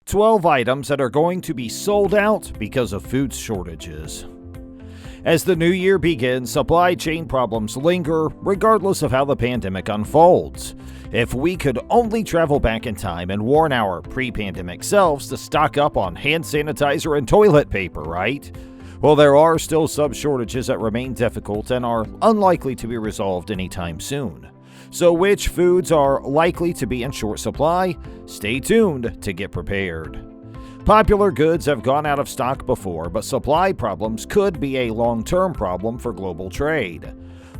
12 items that are going to be sold out because of food shortages. As the new year begins, supply chain problems linger regardless of how the pandemic unfolds. If we could only travel back in time and warn our pre-pandemic selves to stock up on hand sanitizer and toilet paper, right? Well, there are still some shortages that remain difficult and are unlikely to be resolved anytime soon. So which foods are likely to be in short supply? Stay tuned to get prepared. Popular goods have gone out of stock before, but supply problems could be a long-term problem for global trade.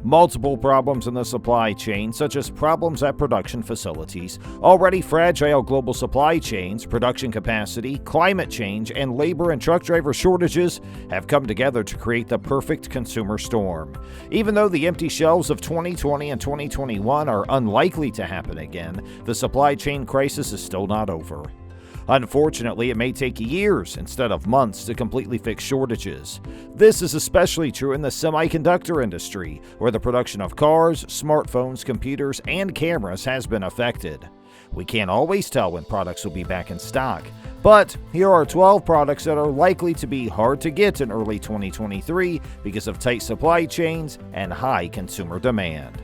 Multiple problems in the supply chain, such as problems at production facilities, already fragile global supply chains, production capacity, climate change, and labor and truck driver shortages have come together to create the perfect consumer storm. Even though the empty shelves of 2020 and 2021 are unlikely to happen again, the supply chain crisis is still not over. Unfortunately, it may take years instead of months to completely fix shortages. This is especially true in the semiconductor industry, where the production of cars, smartphones, computers, and cameras has been affected. We can't always tell when products will be back in stock, but here are 12 products that are likely to be hard to get in early 2023 because of tight supply chains and high consumer demand.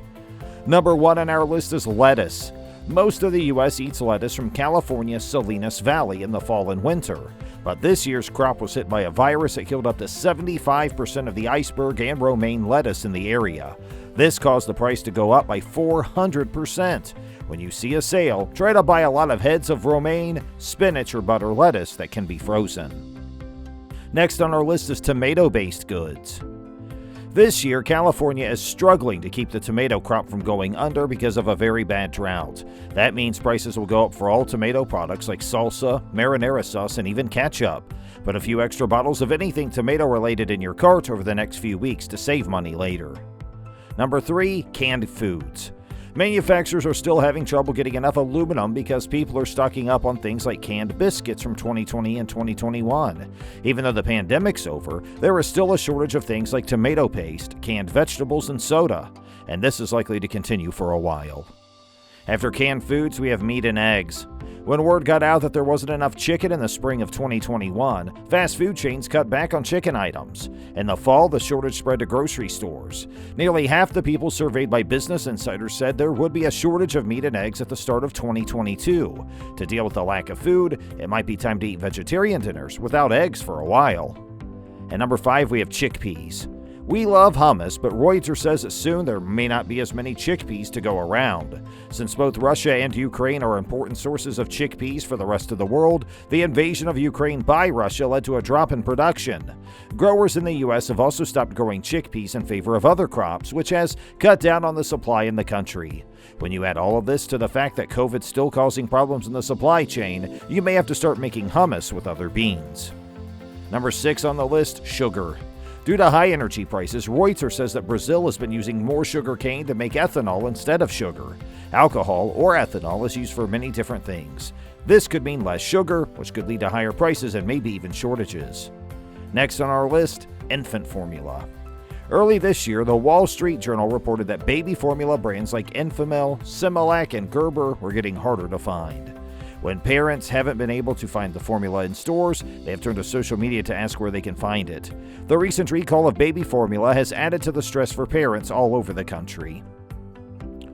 Number 1 on our list is lettuce. Most of the U.S. eats lettuce from California's Salinas Valley in the fall and winter, but this year's crop was hit by a virus that killed up to 75% of the iceberg and romaine lettuce in the area. This caused the price to go up by 400%. When you see a sale, try to buy a lot of heads of romaine, spinach, or butter lettuce that can be frozen. Next on our list is tomato-based goods. This year, California is struggling to keep the tomato crop from going under because of a very bad drought. That means prices will go up for all tomato products like salsa, marinara sauce, and even ketchup. Put a few extra bottles of anything tomato-related in your cart over the next few weeks to save money later. Number 3, canned foods. Manufacturers are still having trouble getting enough aluminum because people are stocking up on things like canned biscuits from 2020 and 2021. Even though the pandemic's over, there is still a shortage of things like tomato paste, canned vegetables, and soda, and this is likely to continue for a while. After canned foods, we have meat and eggs. When word got out that there wasn't enough chicken in the spring of 2021, fast food chains cut back on chicken items. In the fall, the shortage spread to grocery stores. Nearly half the people surveyed by Business Insider said there would be a shortage of meat and eggs at the start of 2022. To deal with the lack of food, it might be time to eat vegetarian dinners without eggs for a while. And number 5, we have chickpeas. We love hummus, but Reuters says that soon there may not be as many chickpeas to go around. Since both Russia and Ukraine are important sources of chickpeas for the rest of the world, the invasion of Ukraine by Russia led to a drop in production. Growers in the U.S. have also stopped growing chickpeas in favor of other crops, which has cut down on the supply in the country. When you add all of this to the fact that COVID's still causing problems in the supply chain, you may have to start making hummus with other beans. Number 6 on the list, sugar. Due to high energy prices, Reuters says that Brazil has been using more sugar cane to make ethanol instead of sugar. Alcohol, or ethanol, is used for many different things. This could mean less sugar, which could lead to higher prices and maybe even shortages. Next on our list, infant formula. Early this year, the Wall Street Journal reported that baby formula brands like Enfamil, Similac, and Gerber were getting harder to find. When parents haven't been able to find the formula in stores, they have turned to social media to ask where they can find it. The recent recall of baby formula has added to the stress for parents all over the country.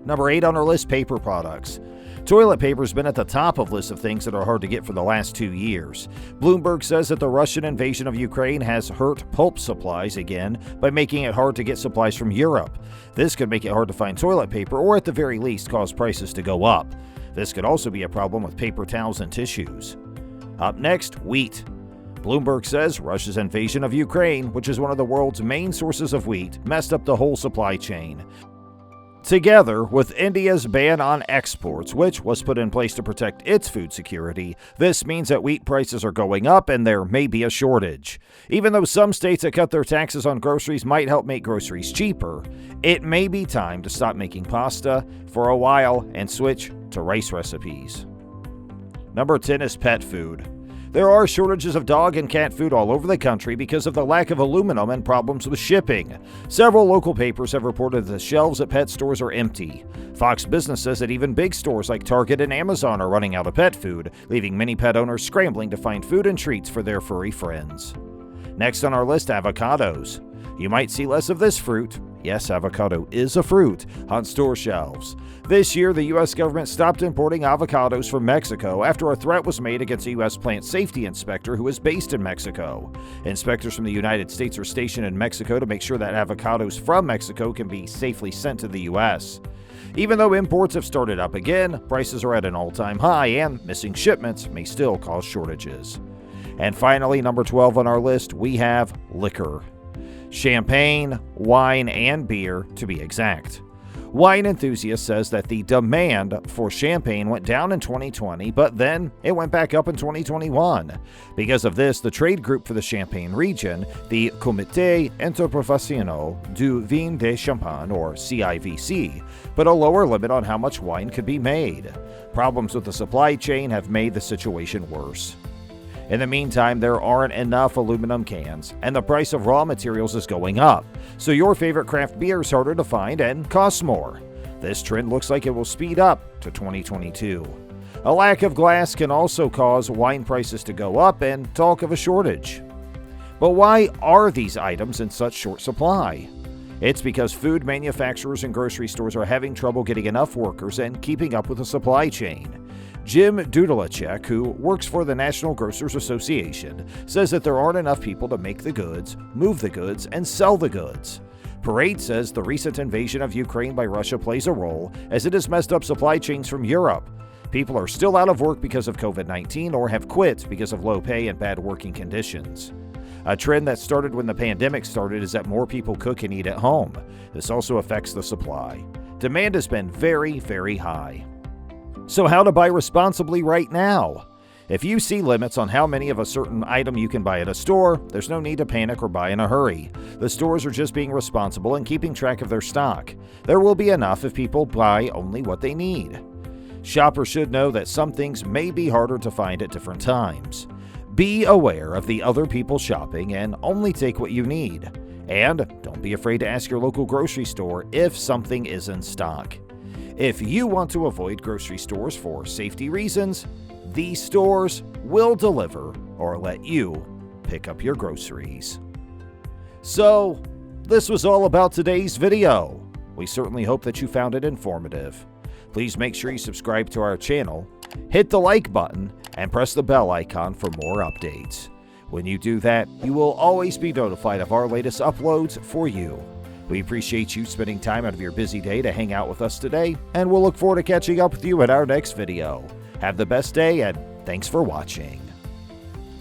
Number 8 on our list, paper products. Toilet paper has been at the top of lists of things that are hard to get for the last 2 years. Bloomberg says that the Russian invasion of Ukraine has hurt pulp supplies again by making it hard to get supplies from Europe. This could make it hard to find toilet paper, or at the very least cause prices to go up. This could also be a problem with paper towels and tissues. Up next, wheat. Bloomberg says Russia's invasion of Ukraine, which is one of the world's main sources of wheat, messed up the whole supply chain. Together with India's ban on exports, which was put in place to protect its food security, this means that wheat prices are going up and there may be a shortage. Even though some states that cut their taxes on groceries might help make groceries cheaper, it may be time to stop making pasta for a while and switch to rice recipes. Number 10 is pet food. There are shortages of dog and cat food all over the country because of the lack of aluminum and problems with shipping. Several local papers have reported that the shelves at pet stores are empty. Fox Business says that even big stores like Target and Amazon are running out of pet food, leaving many pet owners scrambling to find food and treats for their furry friends. Next on our list, avocados. You might see less of this fruit, yes, avocado is a fruit, on store shelves. This year, the U.S. government stopped importing avocados from Mexico after a threat was made against a U.S. plant safety inspector who is based in Mexico. Inspectors from the United States are stationed in Mexico to make sure that avocados from Mexico can be safely sent to the U.S. Even though imports have started up again, prices are at an all-time high and missing shipments may still cause shortages. And finally, number 12 on our list, we have liquor. Champagne, wine, and beer, to be exact. Wine Enthusiast says that the demand for champagne went down in 2020, but then it went back up in 2021. Because of this, the trade group for the Champagne region, the Comité Interprofessionnel du Vin de Champagne, or CIVC, put a lower limit on how much wine could be made. Problems with the supply chain have made the situation worse. In the meantime, there aren't enough aluminum cans, and the price of raw materials is going up, so your favorite craft beer is harder to find and costs more. This trend looks like it will speed up to 2022. A lack of glass can also cause wine prices to go up and talk of a shortage. But why are these items in such short supply? It's because food manufacturers and grocery stores are having trouble getting enough workers and keeping up with the supply chain. Jim Dudalacek, who works for the National Grocers Association, says that there aren't enough people to make the goods, move the goods, and sell the goods. Parade says the recent invasion of Ukraine by Russia plays a role, as it has messed up supply chains from Europe. People are still out of work because of COVID-19 or have quit because of low pay and bad working conditions. A trend that started when the pandemic started is that more people cook and eat at home. This also affects the supply. Demand has been very, very high. So how to buy responsibly right now? If you see limits on how many of a certain item you can buy at a store, there's no need to panic or buy in a hurry. The stores are just being responsible and keeping track of their stock. There will be enough if people buy only what they need. Shoppers should know that some things may be harder to find at different times. Be aware of the other people shopping and only take what you need. And don't be afraid to ask your local grocery store if something is in stock. If you want to avoid grocery stores for safety reasons, these stores will deliver or let you pick up your groceries. So, this was all about today's video. We certainly hope that you found it informative. Please make sure you subscribe to our channel, hit the like button, and press the bell icon for more updates. When you do that, you will always be notified of our latest uploads for you. We appreciate you spending time out of your busy day to hang out with us today, and we'll look forward to catching up with you in our next video. Have the best day, and thanks for watching.